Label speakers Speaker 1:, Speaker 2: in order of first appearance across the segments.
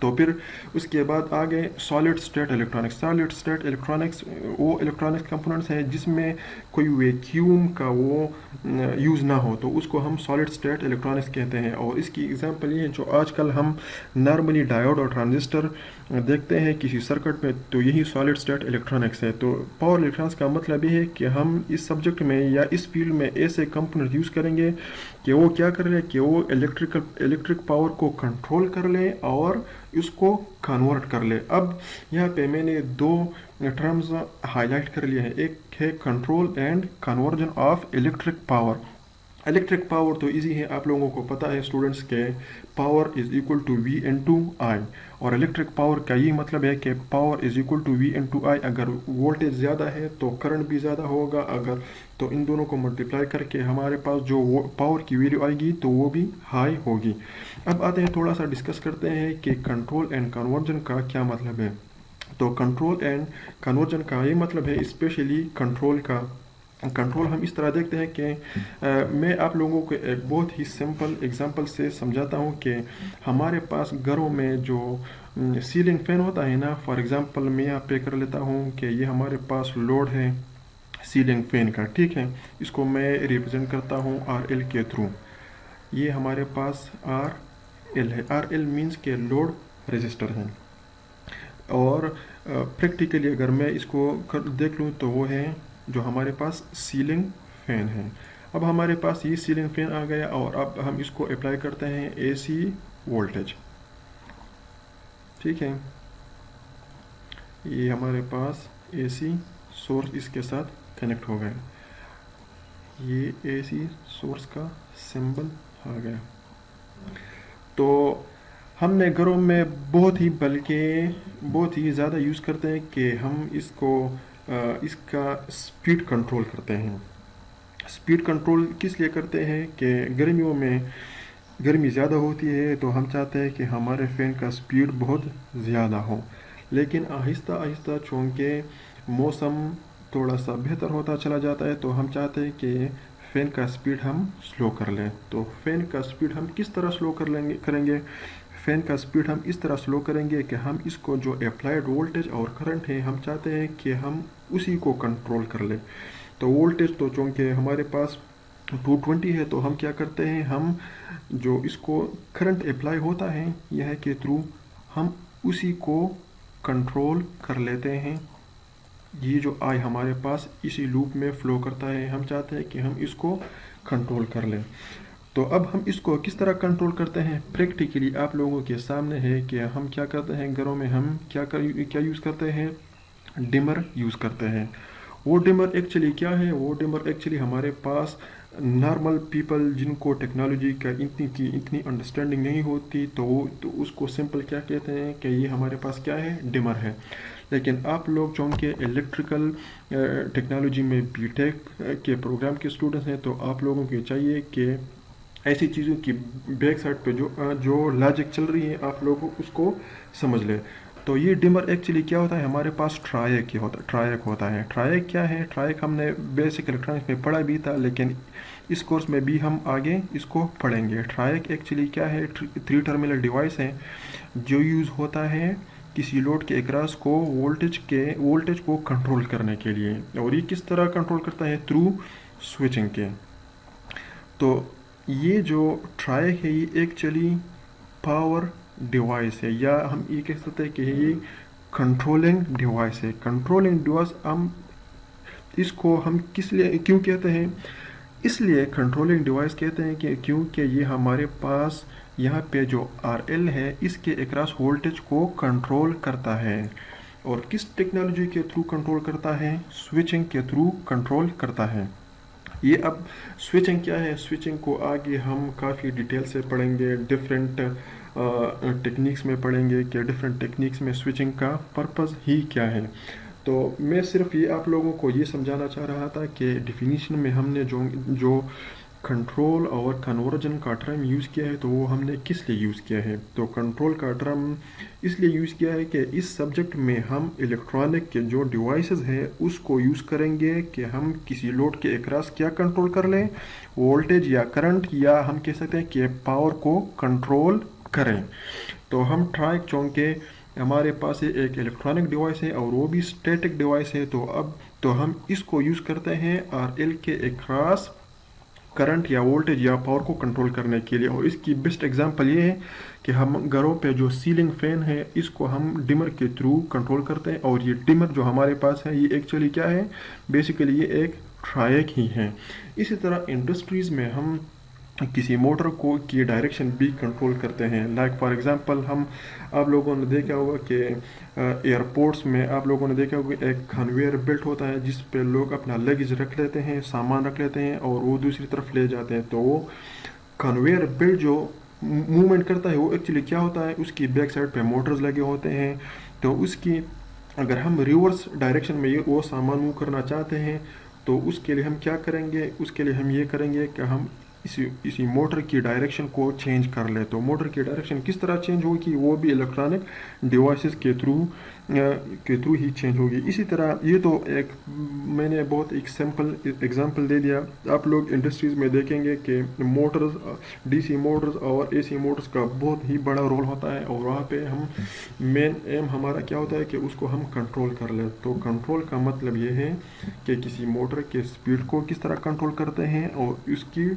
Speaker 1: تو پھر اس کے بعد آگے solid state electronics. Solid state electronics وہ الیکٹرانکس کمپوننٹس ہیں جس میں کوئی ویکیوم کا وہ یوز نہ ہو, تو اس کو ہم سالڈ اسٹیٹ الیکٹرانکس کہتے ہیں. اور اس کی ایگزامپل یہ ہے جو آج کل ہم نارملی ڈائیوڈ اور ٹرانزسٹر دیکھتے ہیں کسی سرکٹ میں, تو یہی سالڈ اسٹیٹ الیکٹرانکس ہے. تو پاور الیکٹرانکس کا مطلب یہ ہے کہ ہم اس سبجیکٹ میں یا اس فیلڈ میں ایسے کمپوننٹ یوز کریں گے کہ وہ کیا کر لیں, کہ وہ الیکٹرک پاور کو کنٹرول کر لیں اور اس کو کنورٹ کر لے. اب یہاں پہ میں نے دو ٹرمز ہائی لائٹ کر لیے ہیں, ایک ہے control and conversion of electric power. Electric power تو ایزی ہے, آپ لوگوں کو پتہ ہے اسٹوڈنٹس کے power is equal to V into I, اور الیکٹرک پاور کا یہ مطلب ہے کہ power is equal to V into I. اگر وولٹیج زیادہ ہے تو کرنٹ بھی زیادہ ہوگا, اگر تو ان دونوں کو ملٹیپلائی کر کے ہمارے پاس جو پاور کی ویلیو آئے گی تو وہ بھی ہائی ہوگی. اب آتے ہیں تھوڑا سا ڈسکس کرتے ہیں کہ کنٹرول اینڈ کنورژن کا کیا مطلب ہے. تو کنٹرول اینڈ کنورژن کا یہ مطلب ہے اسپیشلی کنٹرول ہم اس طرح دیکھتے ہیں کہ میں آپ لوگوں کو ایک بہت ہی سمپل ایگزامپل سے سمجھاتا ہوں کہ ہمارے پاس گھروں میں جو سیلنگ فین ہوتا ہے نا, فار ایگزامپل میں یہاں پہ کر لیتا ہوں کہ یہ ہمارے پاس لوڈ ہے سیلنگ فین کا, ٹھیک ہے, اس کو میں ریپرزینٹ کرتا ہوں آر ایل کے تھرو. یہ ہمارے پاس آر ایل ہے, آر ایل مینس کہ لوڈ رجسٹر ہے, اور پریکٹیکلی اگر میں اس کو دیکھ لوں تو وہ ہے جو ہمارے پاس سیلنگ فین ہے. اب ہمارے پاس یہ سیلنگ فین آ گیا اور اب ہم اس کو اپلائی کرتے ہیں اے سی وولٹیج, ٹھیک ہے, یہ ہمارے پاس اے سی سورس اس کے ساتھ کنیکٹ ہو گیا, یہ اے سی سورس کا سمبل آ گیا. تو ہم نے گھروں میں بہت ہی زیادہ یوز کرتے ہیں کہ ہم اس کا سپیڈ کنٹرول کرتے ہیں. سپیڈ کنٹرول کس لیے کرتے ہیں کہ گرمیوں میں گرمی زیادہ ہوتی ہے تو ہم چاہتے ہیں کہ ہمارے فین کا سپیڈ بہت زیادہ ہو, لیکن آہستہ آہستہ چونکہ موسم تھوڑا سا بہتر ہوتا چلا جاتا ہے تو ہم چاہتے ہیں کہ فین کا سپیڈ ہم سلو کر لیں. تو فین کا سپیڈ ہم کس طرح سلو کریں گے, فین کا سپیڈ ہم اس طرح سلو کریں گے کہ ہم اس کو جو اپلائیڈ وولٹیج اور کرنٹ ہے ہم چاہتے ہیں کہ ہم اسی کو کنٹرول کر لیں. تو وولٹیج تو چونکہ ہمارے پاس 220 ہے تو ہم کیا کرتے ہیں, ہم جو اس کو کرنٹ اپلائی ہوتا ہے یہ ہے کہ تھرو ہم اسی کو کنٹرول کر لیتے ہیں. یہ جو آئی ہمارے پاس اسی لوپ میں فلو کرتا ہے, ہم چاہتے ہیں کہ ہم اس کو کنٹرول کر لیں. تو اب ہم اس کو کس طرح کنٹرول کرتے ہیں, پریکٹیکلی آپ لوگوں کے سامنے ہے کہ ہم کیا کرتے ہیں گھروں میں, ہم کیا یوز کرتے ہیں, ڈمر یوز کرتے ہیں. وہ ڈمر ایکچولی کیا ہے, وہ ڈمر ایکچولی ہمارے پاس نارمل پیپل جن کو ٹیکنالوجی کا اتنی انڈرسٹینڈنگ نہیں ہوتی تو اس کو سمپل کیا کہتے ہیں کہ یہ ہمارے پاس کیا ہے, ڈمر ہے. لیکن آپ لوگ چونکہ الیکٹریکل ٹیکنالوجی میں بی ٹیک کے پروگرام کے اسٹوڈنٹس ہیں تو آپ لوگوں کو چاہیے کہ ایسی چیزوں کی بیک سائڈ پہ جو لاجک چل رہی ہے آپ لوگ اس کو سمجھ لیں. تو یہ ڈمر ایکچولی کیا ہوتا ہے, ہمارے پاس ٹرائیک ہوتا ہے. ٹرائیک کیا ہے, ٹرائیک ہم نے بیسک الیکٹرانکس میں پڑھا بھی تھا لیکن اس کورس میں بھی ہم آگے اس کو پڑھیں گے. ٹرائیک ایکچولی کیا ہے, 3 ٹرمینل ڈیوائس ہے جو یوز ہوتا ہے کسی لوڈ کے اکراس کو وولٹیج کو کنٹرول کرنے کے لیے. اور یہ کس طرح کنٹرول کرتا ہے, تھرو سوئچنگ کے. تو یہ جو ٹرائیک ہے یہ ایکچولی پاور ڈیوائس ہے, یا ہم یہ کہہ سکتے ہیں کہ یہ کنٹرولنگ ڈیوائس ہے. کنٹرولنگ ڈیوائس اس کو ہم کیوں کہتے ہیں, اس لیے کنٹرولنگ ڈیوائس کہتے ہیں کہ کیونکہ یہ ہمارے پاس یہاں پہ جو آر ایل ہے اس کے اکراس وولٹیج کو کنٹرول کرتا ہے. اور کس ٹیکنالوجی کے تھرو کنٹرول کرتا ہے, سوئچنگ کے تھرو کنٹرول کرتا ہے. یہ اب سوئچنگ کیا ہے, سوئچنگ کو آگے ہم کافی ڈیٹیل سے پڑھیں گے, ڈفرینٹ ٹیکنیکس میں پڑھیں گے کہ ڈفرینٹ ٹیکنیکس میں سوئچنگ کا پرپز ہی کیا ہے. تو میں صرف یہ آپ لوگوں کو یہ سمجھانا چاہ رہا تھا کہ ڈیفینیشن میں ہم نے جو کنٹرول اور کنورژن کا ٹرم یوز کیا ہے تو وہ ہم نے کس لیے یوز کیا ہے. تو کنٹرول کا ٹرم اس لیے یوز کیا ہے کہ اس سبجیکٹ میں ہم الیکٹرانک کے جو ڈیوائسز ہیں اس کو یوز کریں گے کہ ہم کسی لوڈ کے اکراس کیا کنٹرول کر لیں, وولٹیج یا کرنٹ, یا ہم کہہ سکتے ہیں کہ پاور کو کنٹرول کریں. تو ہم ٹرائی چونکہ ہمارے پاس ایک الیکٹرانک ڈیوائس ہے اور وہ بھی اسٹیٹک ڈیوائس ہے, تو ہم اس کو یوز کرتے ہیں آر ایل کے ایک خاص کرنٹ یا وولٹیج یا پاور کو کنٹرول کرنے کے لیے. اور اس کی بیسٹ ایگزامپل یہ ہے کہ ہم گھروں پہ جو سیلنگ فین ہے اس کو ہم ڈمر کے تھرو کنٹرول کرتے ہیں, اور یہ ڈمر جو ہمارے پاس ہے یہ ایکچولی کیا ہے, بیسیکلی یہ ایک ٹرائیک ہی ہے. اسی طرح انڈسٹریز میں ہم کسی موٹر کی ڈائریکشن بھی کنٹرول کرتے ہیں. لائک فار ایگزامپل آپ لوگوں نے دیکھا ہوگا کہ ایئرپورٹس میں آپ لوگوں نے دیکھا ہوگا ایک کنویئر بیلٹ ہوتا ہے جس پہ لوگ اپنا لگیج رکھ لیتے ہیں, سامان رکھ لیتے ہیں اور وہ دوسری طرف لے جاتے ہیں. تو وہ کنویئر بیلٹ جو موومنٹ کرتا ہے وہ ایکچولی کیا ہوتا ہے, اس کی بیک سائڈ پہ موٹرز لگے ہوتے ہیں. تو اس کی اگر ہم ریورس ڈائریکشن میں وہ سامان موو کرنا چاہتے ہیں تو اس کے لیے ہم کیا کریں گے, اس کے لیے ہم یہ کریں گے کہ ہم اسی موٹر کی ڈائریکشن کو چینج کر لیں. تو موٹر کی ڈائریکشن کس طرح چینج ہوگی, وہ بھی الیکٹرانک ڈیوائسز کے تھرو ہی چینج ہوگی. اسی طرح یہ تو میں نے بہت ایک سمپل ایگزامپل دے دیا. آپ لوگ انڈسٹریز میں دیکھیں گے کہ موٹرز, ڈی سی موٹرز اور اے سی موٹرز کا بہت ہی بڑا رول ہوتا ہے, اور وہاں پہ مین ایم ہمارا کیا ہوتا ہے کہ اس کو ہم کنٹرول کر لیں. تو کنٹرول کا مطلب یہ ہے کہ کسی موٹر کے اسپیڈ کو کس طرح کنٹرول کرتے ہیں, اور اس کی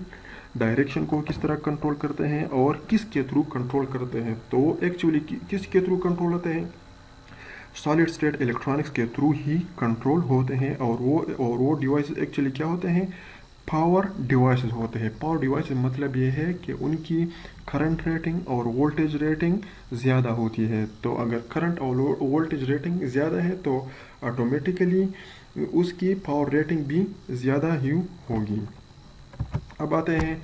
Speaker 1: ڈائریکشن کو کس طرح کنٹرول کرتے ہیں, اور کس کے تھرو کنٹرول کرتے ہیں. تو وہ ایکچولی کس کے تھرو کنٹرول ہوتے ہیں, سالڈ اسٹیٹ الیکٹرانکس کے تھرو ہی کنٹرول ہوتے ہیں. اور وہ ڈیوائسز ایکچولی کیا ہوتے ہیں, پاور ڈیوائسز ہوتے ہیں. پاور ڈیوائسز مطلب یہ ہے کہ ان کی کرنٹ ریٹنگ اور وولٹیج ریٹنگ زیادہ ہوتی ہے. تو اگر کرنٹ اور وولٹیج ریٹنگ زیادہ ہے تو آٹومیٹیکلی اس کی پاور ریٹنگ بھی زیادہ ہی ہوگی. اب آتے ہیں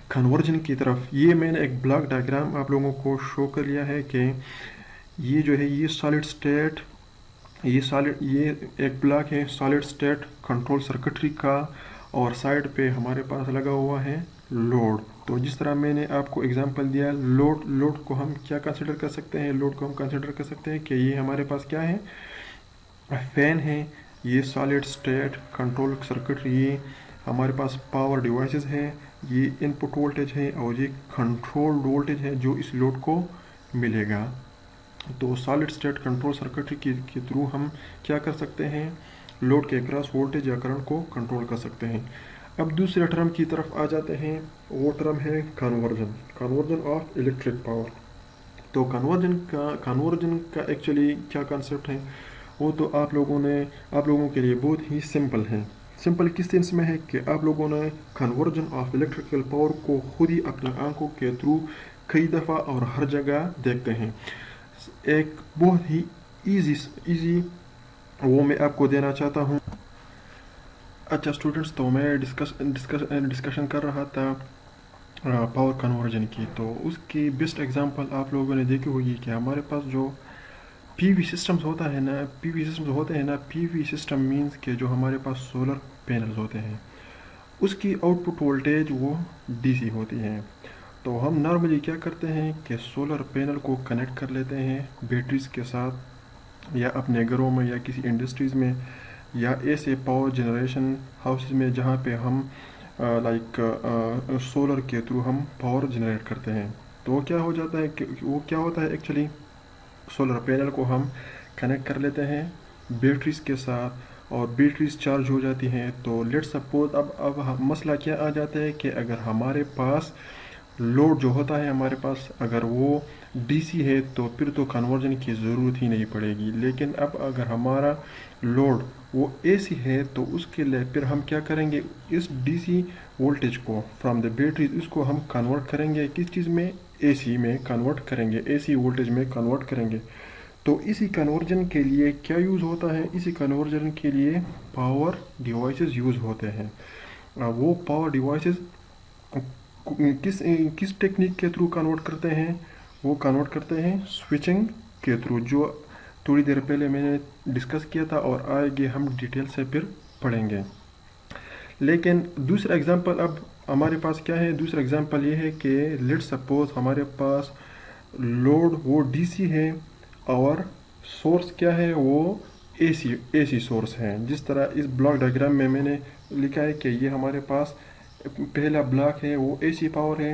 Speaker 1: کنورژن کی طرف. یہ میں نے ایک بلاک ڈائیگرام آپ لوگوں کو شو کر لیا ہے کہ یہ جو ہے یہ سالڈ اسٹیٹ, یہ ایک بلاک ہے سالڈ اسٹیٹ کنٹرول سرکٹری کا, اور سائڈ پہ ہمارے پاس لگا ہوا ہے لوڈ. تو جس طرح میں نے آپ کو ایگزامپل دیا, لوڈ کو ہم کیا کنسیڈر کر سکتے ہیں, لوڈ کو ہم کنسیڈر کر سکتے ہیں کہ یہ ہمارے پاس کیا ہے, فین ہے. یہ سالڈ اسٹیٹ کنٹرول سرکٹری, یہ ہمارے پاس پاور ڈیوائسز ہیں, یہ ان پٹ وولٹیج ہے, اور یہ کنٹرول وولٹیج ہے جو اس لوڈ کو ملے گا. تو سالڈ اسٹیٹ کنٹرول سرکٹری کے تھرو ہم کیا کر سکتے ہیں, لوڈ کے اکراس وولٹیج یا کرنٹ کو کنٹرول کر سکتے ہیں. اب دوسرے ٹرم کی طرف آ جاتے ہیں, وہ ٹرم ہے کنورژن آف الیکٹرک پاور. تو کنورژن کا ایکچولی کیا کنسیپٹ ہے, وہ تو آپ لوگوں کے لیے بہت ہی سمپل ہے. سمپل کس سینس میں ہے کہ آپ لوگوں نے کنورژن آف الیکٹریکل پاور کو خود ہی اپنے آنکھوں کے تھرو کئی دفعہ اور ہر جگہ دیکھتے ہیں. ایک بہت ہی ایزی وہ میں آپ کو دینا چاہتا ہوں. اچھا اسٹوڈنٹس, تو میں ڈسکشن کر رہا تھا پاور کنورژن کی. تو اس کی بیسٹ ایگزامپل آپ لوگوں نے دیکھی ہوگی کہ ہمارے پاس جو پی وی سسٹمز ہوتے ہیں نا, پی وی سسٹم مینز کہ جو ہمارے پاس سولر پینلز ہوتے ہیں, اس کی آؤٹ پٹ وولٹیج وہ ڈی سی ہوتی ہے. تو ہم نارملی کیا کرتے ہیں کہ سولر پینل کو کنیکٹ کر لیتے ہیں بیٹریز کے ساتھ, یا اپنے گھروں میں یا کسی انڈسٹریز میں یا ایسے پاور جنریشن ہاؤسز میں جہاں پہ ہم سولر کے تھرو ہم پاور جنریٹ کرتے ہیں. تو وہ کیا ہوتا ہے ایکچولی, سولر پینل کو ہم کنیکٹ کر لیتے ہیں بیٹریز کے ساتھ, اور بیٹریز چارج ہو جاتی ہیں. تو لیٹ سپوز اب مسئلہ کیا آ جاتا ہے کہ اگر ہمارے پاس لوڈ جو ہوتا ہے ہمارے پاس اگر وہ ڈی سی ہے تو پھر تو کنورژن کی ضرورت ہی نہیں پڑے گی. لیکن اب اگر ہمارا لوڈ وہ اے سی ہے تو اس کے لیے پھر ہم کیا کریں گے, اس ڈی سی وولٹیج کو فرام دا بیٹریز اس کو ہم کنورٹ کریں گے کس چیز میں, اے سی میں کنورٹ کریں گے, اے سی وولٹیج میں کنورٹ کریں گے. تو اسی کنورژن کے لیے کیا یوز ہوتا ہے, اسی کنورژن کے لیے پاور ڈیوائسز یوز ہوتے ہیں. وہ پاور ڈیوائسز کس ٹیکنیک کے تھرو کنورٹ کرتے ہیں, وہ کنورٹ کرتے ہیں سوئچنگ کے تھرو, جو تھوڑی دیر پہلے میں نے ڈسکس کیا تھا, اور آگے ہم ڈیٹیل سے پھر پڑھیں گے. لیکن دوسرا ایگزامپل اب ہمارے پاس کیا ہے, دوسرا ایگزامپل یہ ہے کہ لیٹ سپوز ہمارے پاس لوڈ وہ ڈی سی ہے اور سورس کیا ہے, وہ اے سی سورس ہے. جس طرح اس بلاک ڈائیگرام میں نے لکھا ہے کہ یہ ہمارے پاس پہلا بلاک ہے وہ اے سی پاور ہے,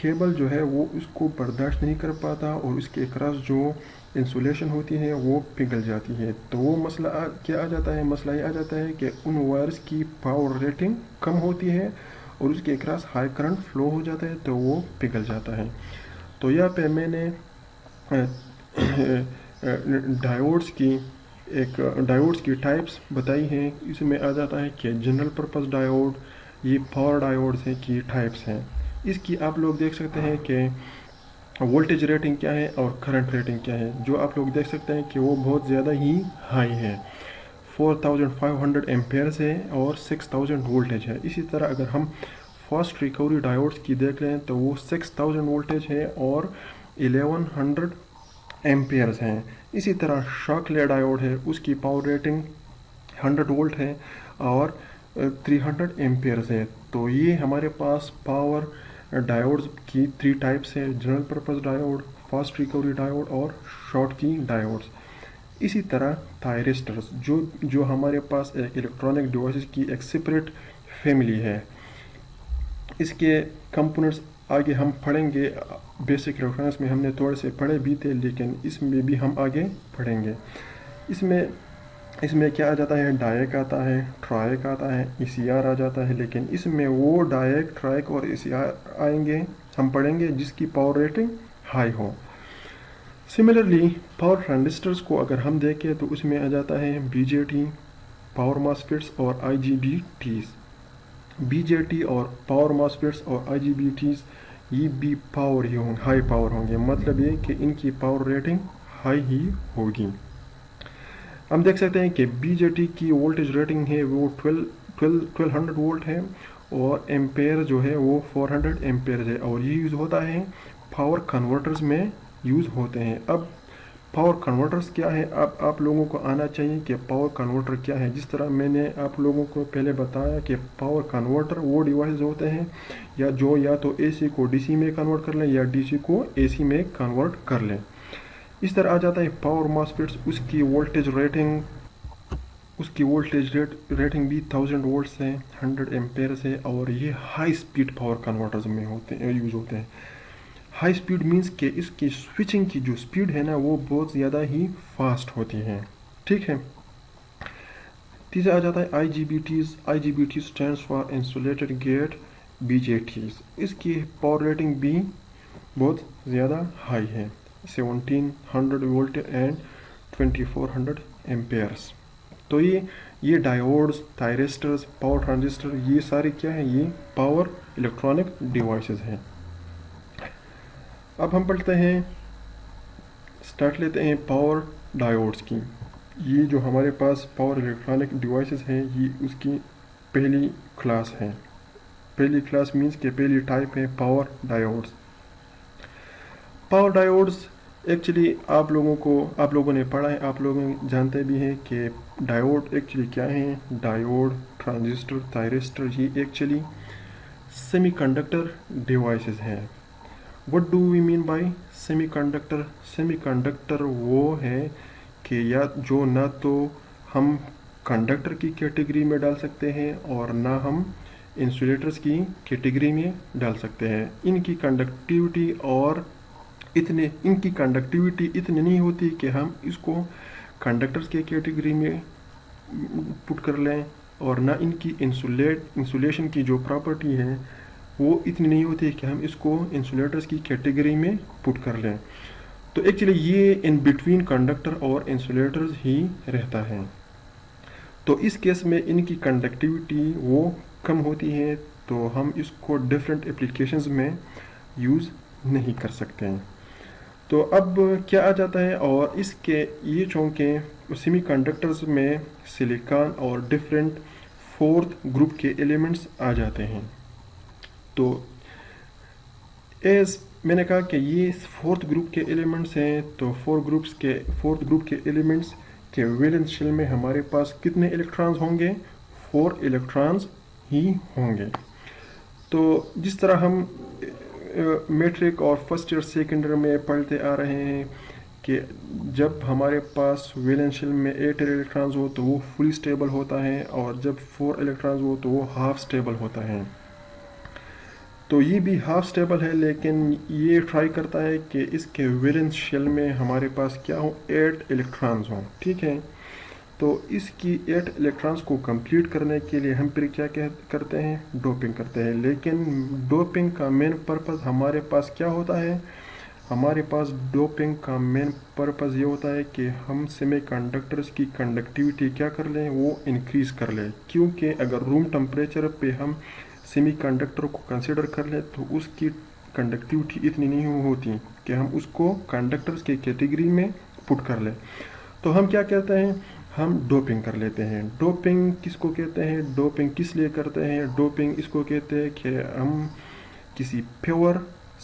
Speaker 1: کیبل جو ہے وہ اس کو برداشت نہیں کر پاتا اور اس کے اکراس جو انسولیشن ہوتی ہے وہ پگھل جاتی ہے. تو وہ مسئلہ کیا آ جاتا ہے؟ مسئلہ یہ آ جاتا ہے کہ ان وائرس کی پاور ریٹنگ کم ہوتی ہے اور اس کے اکراس ہائی کرنٹ فلو ہو جاتا ہے تو وہ پگھل جاتا ہے. تو یہاں پہ میں نے ڈائیوڈز کی ٹائپس بتائی ہیں. اس میں آ جاتا ہے کہ جنرل پرپز ڈائیوڈ، یہ پاور ڈائیوڈز ہیں کی ٹائپس ہیں. اس کی آپ لوگ دیکھ سکتے ہیں کہ وولٹیج ریٹنگ کیا ہے اور کرنٹ ریٹنگ کیا ہے. جو آپ لوگ دیکھ سکتے ہیں کہ وہ بہت زیادہ ہی ہائی ہے، 4500 ایمپیئرز ہے اور 6000 وولٹیج ہے. اسی طرح اگر ہم فاسٹ ریکوری ڈائیوڈز کی دیکھ لیں تو وہ 6000 وولٹیج ہے اور 1100 ایمپیئرز ہیں. اسی طرح شاکلے ڈائیوڈ ہے، اس کی پاور ریٹنگ 100 وولٹ ہے اور 300 ایمپیئرز ہے. تو یہ ہمارے پاس پاور ڈائیوڈز کی 3 ٹائپس ہیں: general purpose diode, fast recovery diode اور شارٹ کی ڈائیوڈز. اسی طرح تھائرسٹرز جو ہمارے پاس ایک الیکٹرانک ڈیوائسز کی ایک سپریٹ فیملی ہے. اس کے کمپوننٹس آگے ہم پڑھیں گے. بیسک الیکٹرانکس میں ہم نے تھوڑے سے پڑھے بھی تھے لیکن اس میں بھی ہم آگے پڑھیں گے. اس میں کیا آ جاتا ہے؟ ڈائیک آتا ہے، ٹرائیک آتا ہے، ای سی آر آ جاتا ہے. لیکن اس میں وہ ڈائیک، ٹرائیک اور ای سی آر آئیں گے، ہم پڑھیں گے جس کی پاور ریٹنگ ہائی ہو. سملرلی پاور ٹرانزسٹرز کو اگر ہم دیکھیں تو اس میں آ جاتا ہے B J T, power MOSFETs اور I G B Ts. B J T اور پاور ماسفیٹس اور آئی جی بی ٹیز یہ بھی ہائی پاور ہوں گے. مطلب یہ کہ ان کی پاور ریٹنگ ہائی ہی ہوگی. ہم دیکھ سکتے ہیں کہ بی جے ٹی کی وولٹیج ریٹنگ ہے وہ 1200 وولٹ ہے اور ایمپیئر جو ہے وہ 400 ایمپیئر ہے اور یہ یوز ہوتا ہے پاور کنورٹرز میں یوز ہوتے ہیں. اب پاور کنورٹرز کیا ہے؟ اب آپ لوگوں کو آنا چاہیے کہ پاور کنورٹر کیا ہے. جس طرح میں نے آپ لوگوں کو پہلے بتایا کہ پاور کنورٹر وہ ڈیوائسز ہوتے ہیں یا تو اے سی کو ڈی سی میں کنورٹ کر لیں یا ڈی سی کو اے سی میں کنورٹ کر لیں. اس طرح آ جاتا ہے پاور ماسفیٹس. اس کی وولٹیج ریٹنگ بھی 1000 وولٹس ہے، 100 ایمپیئرز ہے اور یہ ہائی سپیڈ پاور کنورٹرز میں یوز ہوتے ہیں. ہائی سپیڈ مینس کہ اس کی سوئچنگ کی جو سپیڈ ہے نا وہ بہت زیادہ ہی فاسٹ ہوتی ہے. ٹھیک ہے. تیسرا آ جاتا ہے I G B Ts. I G B T stands for insulated gate B J Ts. اس کی پاور ریٹنگ بھی بہت زیادہ ہائی ہے، 1700 وولٹ اینڈ 2400 ایمپیئرس. تو یہ ڈائیوڈز، تھائرسٹرز، پاور ٹرانزسٹر یہ سارے کیا ہیں؟ یہ پاور الیکٹرانک ڈیوائسز ہیں. اب ہم پڑھتے ہیں، سٹارٹ لیتے ہیں پاور ڈائیوڈز کی. یہ جو ہمارے پاس پاور الیکٹرانک ڈیوائسز ہیں یہ اس کی پہلی کلاس ہے. پہلی کلاس مینس کہ پہلی ٹائپ ہے power diodes. Power diodes actually آپ لوگوں نے پڑھا ہے، آپ لوگ جانتے بھی ہیں کہ ڈائیوڈ ایکچولی کیا ہیں. ڈائیوڈ، ٹرانزسٹر، تھائرسٹر یہ ایکچولی سیمی کنڈکٹر ڈیوائسز ہیں. What do we mean by semiconductor? Semiconductor وہ ہے کہ جو نہ تو ہم کنڈکٹر کی کیٹیگری میں ڈال سکتے ہیں اور نہ ہم انسولیٹرز کی کیٹیگری میں ڈال سکتے ہیں. ان کی کنڈکٹیوٹی اتنی نہیں ہوتی کہ ہم اس کو کنڈکٹرز کے کیٹیگری میں پٹ کر لیں اور نہ ان کی انسولیشن کی جو پراپرٹی ہے وہ اتنی نہیں ہوتی کہ ہم اس کو انسولیٹرز کی کیٹیگری میں پٹ کر لیں. تو ایکچولی یہ ان بٹوین کنڈکٹر اور انسولیٹرز ہی رہتا ہے. تو اس کیس میں ان کی کنڈکٹیوٹی وہ کم ہوتی ہے تو ہم اس کو ڈفرینٹ اپلیکیشنز میں یوز نہیں کر سکتے ہیں. تو اب کیا آ جاتا ہے اور اس کے یہ چونکہ سیمی کنڈکٹرز میں سلیکان اور ڈفرینٹ فورتھ گروپ کے ایلیمنٹس آ جاتے ہیں. تو میں نے کہا کہ یہ فورتھ گروپ کے ایلیمنٹس ہیں. تو فورتھ گروپ کے ایلیمنٹس کے ویلنس شیل میں ہمارے پاس کتنے الیکٹرانز ہوں گے؟ 4 الیکٹرانز ہی ہوں گے. تو جس طرح ہم میٹرک اور فرسٹ ایئر سیکنڈ ایئر میں پڑھتے آ رہے ہیں کہ جب ہمارے پاس ویلنس شیل میں 8 الیکٹرانز ہو تو وہ فلی اسٹیبل ہوتا ہے اور جب 4 الیکٹرانز ہو تو وہ ہاف اسٹیبل ہوتا ہے. تو یہ بھی ہاف اسٹیبل ہے، لیکن یہ ٹرائی کرتا ہے کہ اس کے ویلنس شیل میں ہمارے پاس کیا ہوں، 8 الیکٹرانز ہوں. ٹھیک ہے، تو اس کی 8 الیکٹرانز کو کمپلیٹ کرنے کے لیے ہم پھر کیا کرتے ہیں، ڈوپنگ کرتے ہیں. لیکن ڈوپنگ کا مین پرپز ہمارے پاس کیا ہوتا ہے، ہمارے پاس ڈوپنگ کا مین پرپز یہ ہوتا ہے کہ ہم سیمی کنڈکٹرز کی کنڈکٹیوٹی کیا کر لیں، وہ انکریز کر لیں. کیونکہ اگر روم ٹمپریچر پہ ہم سیمی کنڈکٹر کو کنسیڈر کر لیں تو اس کی کنڈکٹیوٹی اتنی نہیں ہوتی کہ ہم اس کو کنڈکٹرز کے کیٹیگری میں پٹ کر لیں. تو ہم کیا کہتے ہیں، ہم ڈوپنگ کر لیتے ہیں. ڈوپنگ کس کو کہتے ہیں، ڈوپنگ کس لیے کرتے ہیں، ڈوپنگ اس کو کہتے ہیں کہ ہم کسی پیور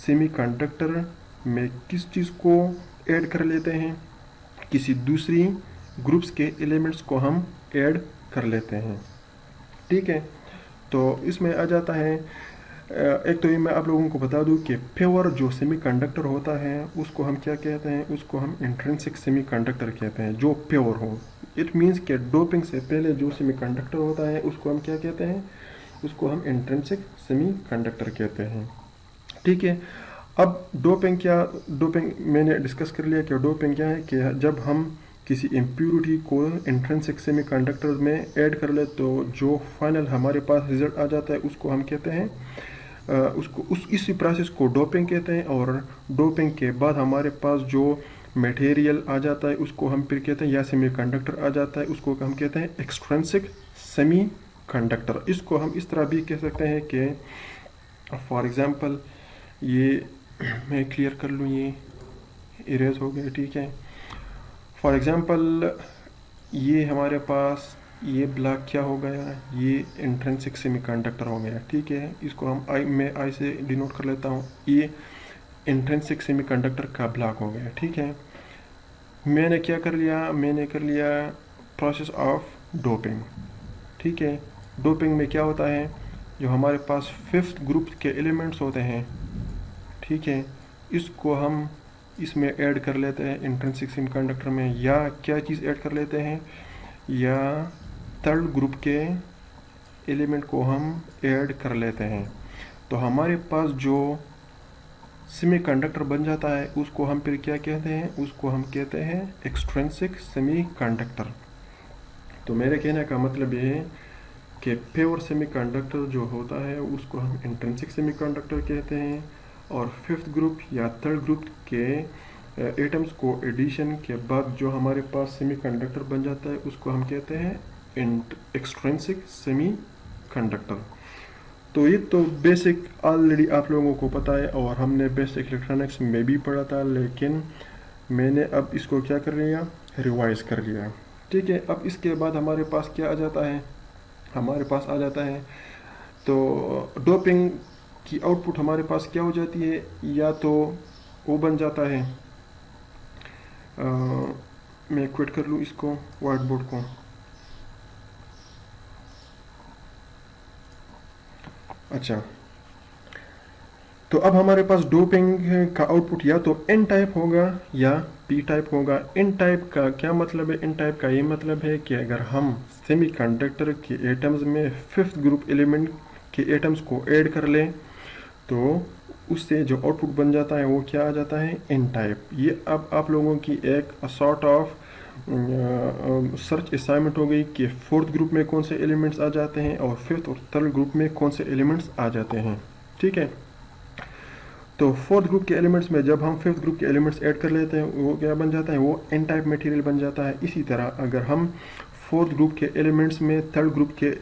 Speaker 1: سیمی کنڈکٹر میں کس چیز کو ایڈ کر لیتے ہیں، کسی دوسری گروپس کے ایلیمنٹس کو ہم ایڈ کر لیتے ہیں. ٹھیک ہے، تو اس میں آ جاتا ہے، ایک تو یہ میں آپ لوگوں کو بتا دوں کہ پیور جو سیمی کنڈکٹر ہوتا ہے اس کو ہم کیا کہتے ہیں، اس کو ہم انٹرنسک سیمی کنڈکٹر کہتے ہیں، جو پیور ہو. اٹ مینس کہ ڈوپنگ سے پہلے جو سیمی کنڈکٹر ہوتا ہے اس کو ہم کیا کہتے ہیں، اس کو ہم انٹرنسک سیمی کنڈکٹر کہتے ہیں. ٹھیک ہے، اب ڈوپنگ میں نے ڈسکس کر لیا کہ ڈوپنگ کیا ہے، کہ جب ہم کسی امپیورٹی کو انٹرنسک سیمی کنڈکٹر میں ایڈ کر لے تو جو فائنل ہمارے پاس رزلٹ آ جاتا ہے اس کو ہم کہتے ہیں، اسی پروسیس کو ڈوپنگ کہتے ہیں. اور ڈوپنگ کے بعد ہمارے پاس جو میٹیریل آ جاتا ہے اس کو ہم پھر کہتے ہیں، یا سیمی کنڈکٹر آ جاتا ہے اس کو ہم کہتے ہیں ایکسٹرنسک سیمی کنڈکٹر. اس کو ہم اس طرح بھی کہہ سکتے ہیں کہ فار ایگزامپل، یہ میں کلیئر کر لوں، یہ اریز ہو گیا. ٹھیک ہے، فار ایگزامپل یہ ہمارے پاس یہ بلاک کیا ہو گیا، یہ انٹرنسک سیمی کنڈکٹر ہو گیا. ٹھیک ہے، اس کو میں آئی سے ڈینوٹ کر لیتا ہوں، یہ انٹرنسک سیمی کنڈکٹر کا بلاک ہو گیا. ٹھیک ہے، میں نے کیا کر لیا، میں نے کر لیا پروسیس آف ڈوپنگ. ٹھیک ہے، ڈوپنگ میں کیا ہوتا ہے، جو ہمارے پاس 5th گروپ کے ایلیمنٹس ہوتے ہیں، ٹھیک ہے، اس کو ہم اس میں ایڈ کر لیتے ہیں انٹرنسک سیمی کنڈکٹر میں. یا کیا چیز ایڈ کر لیتے ہیں، یا 3rd گروپ کے ایلیمنٹ کو ہم ایڈ کر لیتے ہیں. تو ہمارے پاس جو سیمی کنڈکٹر بن جاتا ہے اس کو ہم پھر کیا کہتے ہیں، اس کو ہم کہتے ہیں ایکسٹرنسک سیمی کنڈکٹر. تو میرے کہنے کا مطلب یہ ہے کہ پیور سیمی کنڈکٹر جو ہوتا ہے اس کو ہم انٹرنسک سیمی کنڈکٹر کہتے ہیں، اور 5th گروپ یا 3rd گروپ کے ایٹمز کو ایڈیشن کے بعد جو ہمارے پاس سیمی کنڈکٹر بن جاتا ہے اس کو ہم کہتے ہیں ایکسٹرنسک سیمی کنڈکٹر. تو یہ تو بیسک آلریڈی آپ لوگوں کو پتہ ہے، اور ہم نے بیسک الیکٹرانکس میں بھی پڑھا تھا، لیکن میں نے اب اس کو کیا کر لیا، ریوائز کر لیا. ٹھیک ہے، اب اس کے بعد ہمارے پاس کیا آ جاتا ہے، ہمارے پاس آ جاتا ہے تو ڈوپنگ کی آؤٹ پٹ ہمارے پاس کیا ہو جاتی ہے، یا تو وہ بن جاتا ہے، میں کوئٹ کر لوں اس کو وائٹ بورڈ کو. اچھا، تو اب ہمارے پاس ڈوپنگ کا آؤٹ پٹ یا تو این ٹائپ ہوگا یا پی ٹائپ ہوگا. ان ٹائپ کا کیا مطلب ہے، ان ٹائپ کا یہ مطلب ہے کہ اگر ہم سیمی کنڈکٹر کے ایٹمز میں 5th گروپ ایلیمنٹ کے ایٹمز کو ایڈ کر لیں تو اس سے جو آؤٹ پٹ بن جاتا ہے وہ کیا آ جاتا ہے، ان ٹائپ. یہ اب آپ لوگوں کی ایک سارٹ آف سرچ اسائنمنٹ ہو گئی کہ 4th گروپ میں کون سے ایلیمنٹس آ جاتے ہیں اور 5th اور 3rd گروپ میں کون سے ایلیمنٹس آ جاتے ہیں. ٹھیک ہے، تو 4th گروپ کے ایلیمنٹس میں جب ہم 5th گروپ کے ایلیمنٹس ایڈ کر لیتے ہیں وہ کیا بن جاتا ہے، وہ این ٹائپ میٹیریل بن جاتا ہے. اسی طرح اگر ہم 4th گروپ کے ایلیمنٹس میں 3rd گروپ کے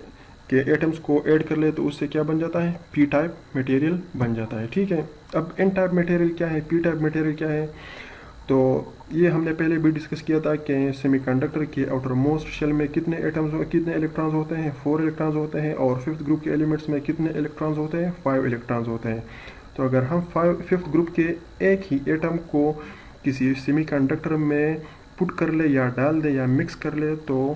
Speaker 1: ایٹمز کو ایڈ کر لے تو اس سے کیا بن جاتا ہے، پی ٹائپ میٹیریل بن جاتا ہے. ٹھیک ہے، اب این ٹائپ میٹیریل کیا ہے، پی ٹائپ میٹیریل کیا ہے، تو یہ ہم نے پہلے بھی ڈسکس کیا تھا کہ سیمی کنڈکٹر کے آؤٹر موسٹ شیل میں کتنے الیکٹرانز ہوتے ہیں، 4 الیکٹرانز ہوتے ہیں، اور 5th گروپ کے ایلیمنٹس میں کتنے الیکٹرانز ہوتے ہیں، 5 الیکٹرانز ہوتے ہیں. تو اگر ہم 5th گروپ کے ایک ہی ایٹم کو کسی سیمی کنڈکٹر میں پٹ کر لے یا ڈال دے یا مکس کر لے تو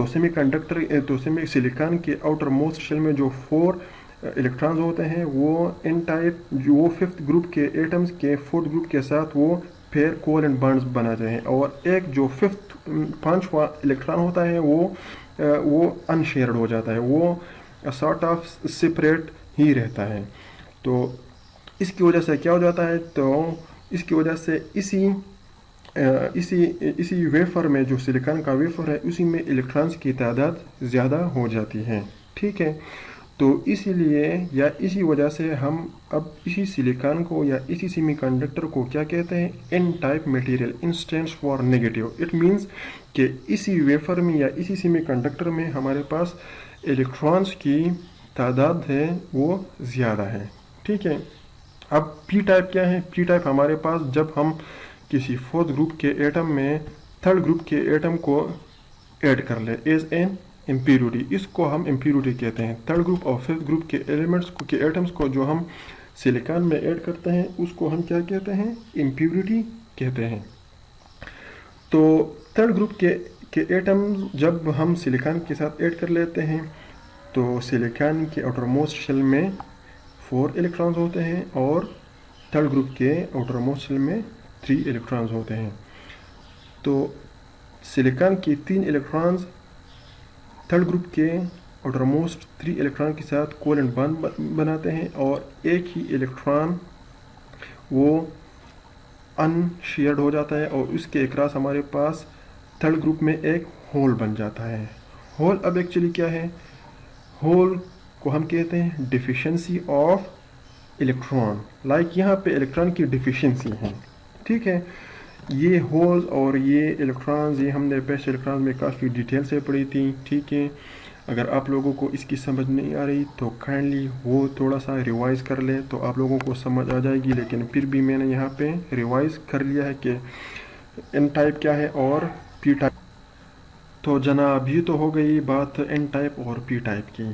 Speaker 1: سیمی کنڈکٹر سیمی سلیکان کے آؤٹر موسٹ شیل میں جو 4 الیکٹرانز ہوتے ہیں وہ ان ٹائپ جو 5th گروپ کے ایٹمز کے 4th گروپ کے ساتھ وہ پھر کوولنٹ بانڈز بناتے ہیں، اور ایک جو 5واں الیکٹران ہوتا ہے وہ ان شیئرڈ ہو جاتا ہے، وہ سارٹ آف سپریٹ ہی رہتا ہے. تو اس کی وجہ سے کیا ہو جاتا ہے، تو اس کی وجہ سے اسی ویفر میں جو سلیکان کا ویفر ہے اسی میں الیکٹرانز کی تعداد زیادہ ہو جاتی ہے، ٹھیک ہے. تو اسی لیے یا اسی وجہ سے ہم اب اسی سلیکان کو یا اسی سیمی کنڈکٹر کو کیا کہتے ہیں، N type material. N stands for negative. It means کہ اسی ویفر میں یا اسی سیمی کنڈکٹر میں ہمارے پاس الیکٹرانز کی تعداد ہے وہ زیادہ ہے، ٹھیک ہے. اب پی ٹائپ کیا ہے؟ پی ٹائپ ہمارے پاس جب ہم کسی فورتھ گروپ کے ایٹم میں تھرڈ گروپ کے ایٹم کو ایڈ کر لیں ایز این امپیورٹی، اس کو ہم امپیورٹی کہتے ہیں. تھرڈ گروپ اور ففتھ گروپ کے ایلیمنٹس کو کے ایٹمس کو جو ہم سلیکان میں ایڈ کرتے ہیں اس کو ہم کیا کہتے ہیں؟ امپیورٹی کہتے ہیں. تو تھرڈ گروپ کے ایٹم جب ہم سلیکان کے ساتھ ایڈ کر لیتے ہیں تو سلیکان کے آؤٹر موسٹ شیل میں 4 الیکٹرانز ہوتے ہیں اور تھرڈ گروپ کے آؤٹر موسٹ شیل میں 3 الیکٹرانز ہوتے ہیں. تو سلیکان کی 3 الیکٹرانز تھرڈ گروپ کے آؤٹر موسٹ 3 الیکٹران کے ساتھ کوولنٹ بانڈ بناتے ہیں اور ایک ہی الیکٹران وہ ان شیئرڈ ہو جاتا ہے اور اس کے اکراس ہمارے پاس تھرڈ گروپ میں ایک ہول بن جاتا ہے. ہول اب ایکچولی کیا ہے؟ ہول کو ہم کہتے ہیں ڈیفیشنسی آف الیکٹران. لائک یہاں پہ الیکٹران کی ڈیفیشنسی ہے، ٹھیک ہے. یہ ہولز اور یہ الیکٹرانز یہ ہم نے بیسٹ الیکٹرانز میں کافی ڈیٹیل سے پڑھی تھی، ٹھیک ہے. اگر آپ لوگوں کو اس کی سمجھ نہیں آ رہی تو کائنڈلی وہ تھوڑا سا ریوائز کر لیں تو آپ لوگوں کو سمجھ آ جائے گی. لیکن پھر بھی میں نے یہاں پہ ریوائز کر لیا ہے کہ این ٹائپ کیا ہے اور پی ٹائپ. تو جناب یہ تو ہو گئی بات این ٹائپ اور پی ٹائپ کی.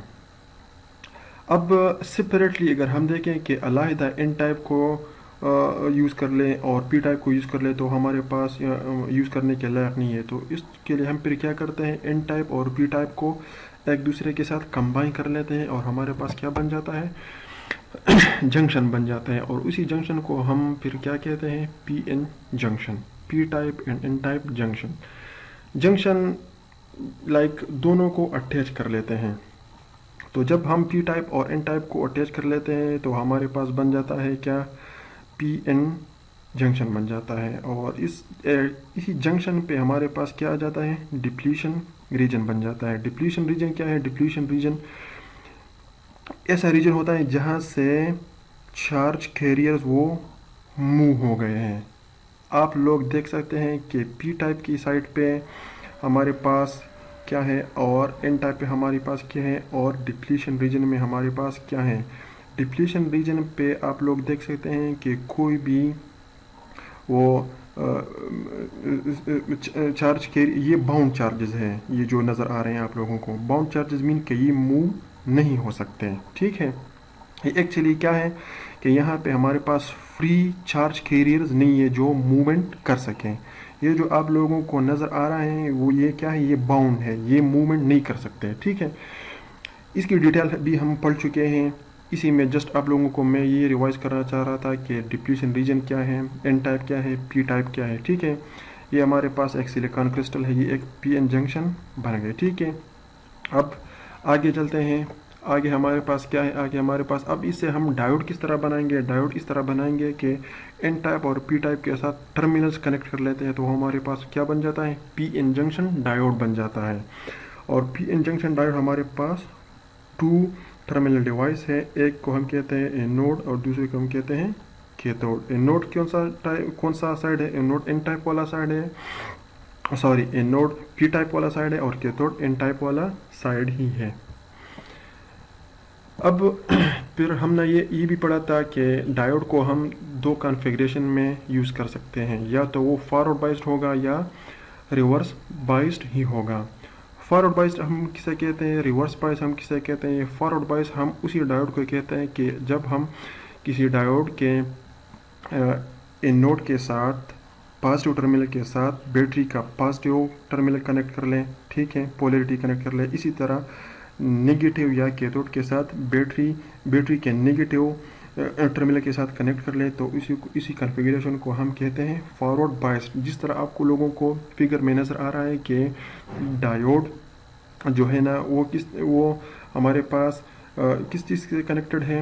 Speaker 1: اب سپریٹلی اگر ہم دیکھیں کہ علیحدہ این ٹائپ کو یوز کر لیں اور پی ٹائپ کو یوز کر لیں تو ہمارے پاس یوز کرنے کے لائق نہیں ہے. تو اس کے لیے ہم پھر کیا کرتے ہیں، این ٹائپ اور پی ٹائپ کو ایک دوسرے کے ساتھ کمبائن کر لیتے ہیں اور ہمارے پاس کیا بن جاتا ہے، جنکشن بن جاتا ہے. اور اسی جنکشن کو ہم پھر کیا کہتے ہیں، P N junction. P type and N type junction. Junction like دونوں کو اٹیچ کر لیتے ہیں. تو جب ہم پی ٹائپ اور این ٹائپ کو اٹیچ کر لیتے ہیں تو ہمارے پاس بن جاتا ہے کیا، پی این جنکشن بن جاتا ہے. اور اسی جنکشن پہ ہمارے پاس کیا آ جاتا ہے، ڈپلیشن ریجن بن جاتا ہے. ڈپلیشن ریجن کیا ہے؟ ڈپلیشن ریجن ایسا ریجن ہوتا ہے جہاں سے چارج کیریئرز وہ موو ہو گئے ہیں. آپ لوگ دیکھ سکتے ہیں کہ پی ٹائپ کی سائڈ پہ ہمارے پاس کیا ہے اور این ٹائپ پہ ہمارے پاس کیا ہے اور ڈپلیشن ریجن میں ہمارے پاس کیا ہے. ڈپلیشن ریجن پہ آپ لوگ دیکھ سکتے ہیں کہ کوئی بھی وہ چارج کے یہ باؤنڈ چارجز ہیں، یہ جو نظر آ رہے ہیں آپ لوگوں کو. باؤنڈ چارجز مین کہ یہ موو نہیں ہو سکتے، ٹھیک ہے. یہ ایکچولی کیا ہے کہ یہاں پہ ہمارے پاس فری چارج کیریئرز نہیں ہے جو موومنٹ کر سکیں. یہ جو آپ لوگوں کو نظر آ رہا ہے وہ یہ کیا ہے، یہ باؤنڈ ہے، یہ موومنٹ نہیں کر سکتے، ٹھیک ہے. اس کی ڈیٹیل بھی ہم پڑھ چکے ہیں. اسی میں جسٹ آپ لوگوں کو میں یہ ریوائز کرنا چاہ رہا تھا کہ ڈپلیشن ریجن کیا ہے، این ٹائپ کیا ہے، پی ٹائپ کیا ہے، ٹھیک ہے. یہ ہمارے پاس ایک سلیکان کرسٹل ہے، یہ ایک پی این جنکشن بن گئے، ٹھیک ہے. اب آگے چلتے ہیں. آگے ہمارے پاس کیا ہے، آگے ہمارے پاس اب اس سے ہم ڈائیوڈ کس طرح بنائیں گے. ڈائیوڈ اس طرح بنائیں گے کہ این ٹائپ اور پی ٹائپ کے ساتھ ٹرمینلز کنیکٹ کر لیتے ہیں تو ہمارے پاس کیا بن جاتا ہے، پی این جنکشن ڈائیوڈ بن جاتا ہے. اور پی این جنکشن ڈائیوڈ ہمارے پاس 2 ٹرمینل ڈیوائس ہے. ایک کو ہم کہتے ہیں اے نوڈ اور دوسرے کو ہم کہتے ہیں کیتھوڈ. اے نوڈ کون سا سائڈ ہے، اے نوڈ این ٹائپ والا سائڈ ہے، sorry a node P type والا سائڈ ہے اور کیتھوڈ این ٹائپ والا سائڈ ہی ہے. اب پھر ہم نے یہ بھی پڑھا تھا کہ ڈائیوڈ کو ہم 2 کانفیگریشن میں یوز کر سکتے ہیں، یا تو وہ فارورڈ بائسڈ ہوگا یا ریورس بائسڈ ہی ہوگا. فارورڈ بائسڈ ہم کسے کہتے ہیں، ریورس بائس ہم کسے کہتے ہیں. فارورڈ بائس ہم اسی ڈائیوڈ کو کہتے ہیں کہ جب ہم کسی ڈائیوڈ کے ان نوڈ کے ساتھ پازیٹیو ٹرمینل کے ساتھ بیٹری کا پازیٹیو ٹرمینل کنیکٹ کر لیں، ٹھیک ہے، پولیرٹی کنیکٹ کر لیں. اسی طرح نگیٹیو یا کیتھوڈ کے ساتھ بیٹری کے نگیٹیو ٹرمینل کے ساتھ کنیکٹ کر لیں تو اسی کنفیگریشن کو ہم کہتے ہیں فارورڈ بائسڈ. جس طرح آپ کو لوگوں کو فگر میں نظر آ رہا ہے کہ ڈائیوڈ جو ہے نا وہ ہمارے پاس کس چیز سے کنیکٹڈ ہے،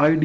Speaker 1: ID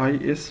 Speaker 1: IS,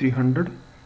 Speaker 1: 300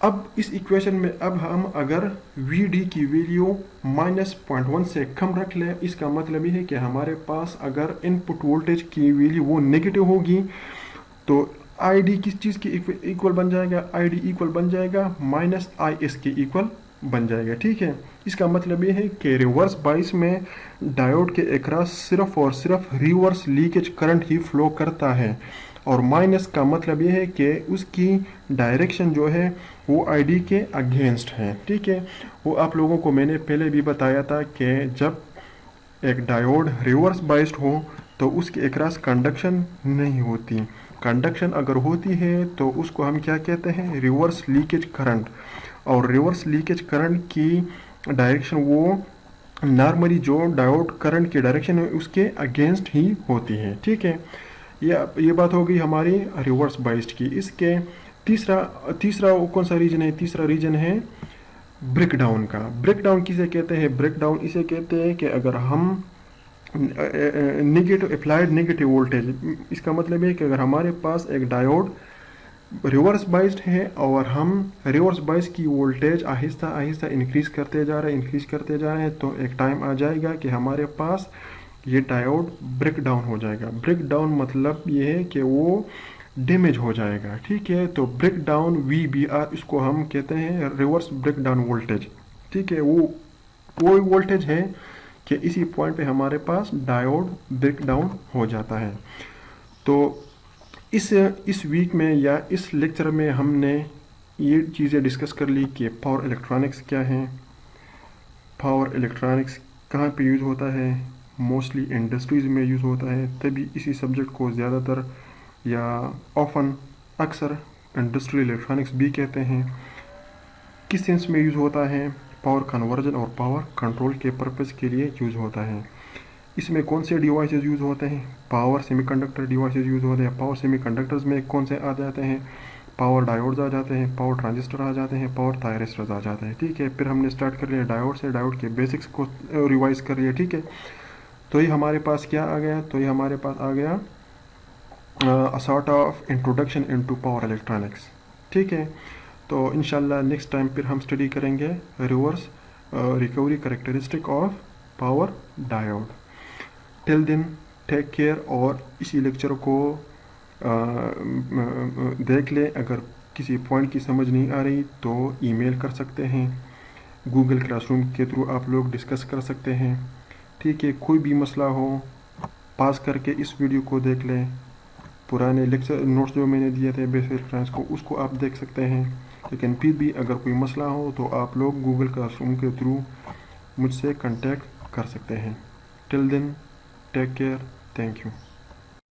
Speaker 1: اب اس ایکویشن میں اب ہم اگر وی ڈی کی ویلیو -0.1 سے کم رکھ لیں، اس کا مطلب یہ ہے کہ ہمارے پاس اگر ان پٹ وولٹیج کی ویلیو وہ نیگیٹو ہوگی تو آئی ڈی کس چیز کی ایکول بن جائے گا؟ آئی ڈی ایکول بن جائے گا آئی ایس کے ایکول بن جائے گا. ٹھیک ہے، اس کا مطلب یہ ہے کہ ریورس بائس میں ڈائیوڈ کے اکراس صرف اور صرف ریورس لیکیج کرنٹ ہی فلو کرتا ہے، اور مائنس کا مطلب یہ ہے کہ اس کی ڈائریکشن جو ہے وہ آئی ڈی کے اگینسٹ ہے. ٹھیک ہے، وہ آپ لوگوں کو میں نے پہلے بھی بتایا تھا کہ جب ایک ڈائیوڈ ریورس بائسڈ ہو تو اس کے اکراس کنڈکشن نہیں ہوتی. کنڈکشن اگر ہوتی ہے تو اس کو ہم کیا کہتے ہیں؟ Reverse leakage current. اور ریورس لیکیج کرنٹ کی ڈائریکشن وہ نارملی جو ڈائیوڈ کرنٹ کی ڈائریکشن ہے اس کے اگینسٹ ہی ہوتی ہے. ٹھیک ہے، یہ بات ہو گئی ہماری ریورس بائسڈ کی. اس کے تیسرا کون سا ریجن ہے؟ تیسرا ریجن ہے بریک ڈاؤن کا. بریک ڈاؤن کسے کہتے ہیں؟ بریک ڈاؤن اسے کہتے ہیں کہ اگر ہم نیگیٹو اپلائیڈ نیگیٹو وولٹیج، اس کا مطلب ہے کہ اگر ہمارے پاس ایک ڈائیوڈ ریورس بائسڈ ہے اور ہم ریورس بائس کی وولٹیج آہستہ آہستہ انکریز کرتے جا رہے ہیں تو ایک ٹائم آ جائے گا کہ ہمارے پاس یہ ڈائیوڈ بریک ڈاؤن ہو جائے گا. بریک ڈاؤن مطلب یہ ہے کہ وہ ڈیمیج ہو جائے گا. ٹھیک ہے، تو breakdown V B R اس کو ہم کہتے ہیں ریورس بریک ڈاؤن وولٹیج. ٹھیک ہے، وہ وولٹیج ہے کہ اسی پوائنٹ پہ ہمارے پاس ڈائیوڈ بریک ڈاؤن ہو جاتا ہے. تو اس ویک میں یا اس لیکچر میں ہم نے یہ چیزیں ڈسکس کر لی کہ پاور الیکٹرانکس کیا ہیں، پاور الیکٹرانکس کہاں پہ یوز ہوتا ہے. موسٹلی انڈسٹریز میں یوز ہوتا ہے، تبھی اسی سبجیکٹ کو زیادہ تر یا اکثر انڈسٹریل الیکٹرانکس بھی کہتے ہیں. کس سینس میں یوز ہوتا ہے؟ پاور کنورژن اور پاور کنٹرول کے پرپز کے لیے یوز ہوتا ہے. اس میں کون سے ڈیوائسز یوز ہوتے ہیں؟ Power semi conductor devices use ہوتے ہیں. پاور سیمی کنڈکٹرز میں کون سے آ جاتے ہیں؟ پاور ڈائیوڈز آ جاتے ہیں، پاور ٹرانزسٹر آ جاتے ہیں، پاور تھائرسٹرز آ جاتے ہیں. ٹھیک ہے، پھر ہم نے اسٹارٹ کر لیا ڈائیوڈ سے، ڈائیوڈ کے بیسکس کو ریوائز کر لیا. ٹھیک ہے، تو یہ ہمارے پاس کیا آ گیا؟ تو یہ ہمارے پاس آ گیا sort of introduction into power electronics. ٹھیک ہے، تو انشاءاللہ نیکسٹ ٹائم پھر ہم اسٹڈی کریں گے reverse recovery characteristic of power diode. Till then take care, اور اسی لیکچر کو دیکھ لیں. اگر کسی پوائنٹ کی سمجھ نہیں آ رہی تو ای میل کر سکتے ہیں، گوگل کلاس روم کے تھرو آپ لوگ ڈسکس کر سکتے ہیں. ٹھیک ہے، کوئی بھی مسئلہ ہو پاس کر کے اس ویڈیو کو دیکھ لیں. پرانے لیکچر نوٹس جو میں نے دیے تھے بیسک الیکٹرانکس کو، اس کو آپ دیکھ سکتے ہیں. لیکن پھر بھی اگر کوئی مسئلہ ہو تو آپ لوگ گوگل کلاس روم کے تھرو مجھ سے کنٹیکٹ کر سکتے ہیں. ٹل then take care, thank you.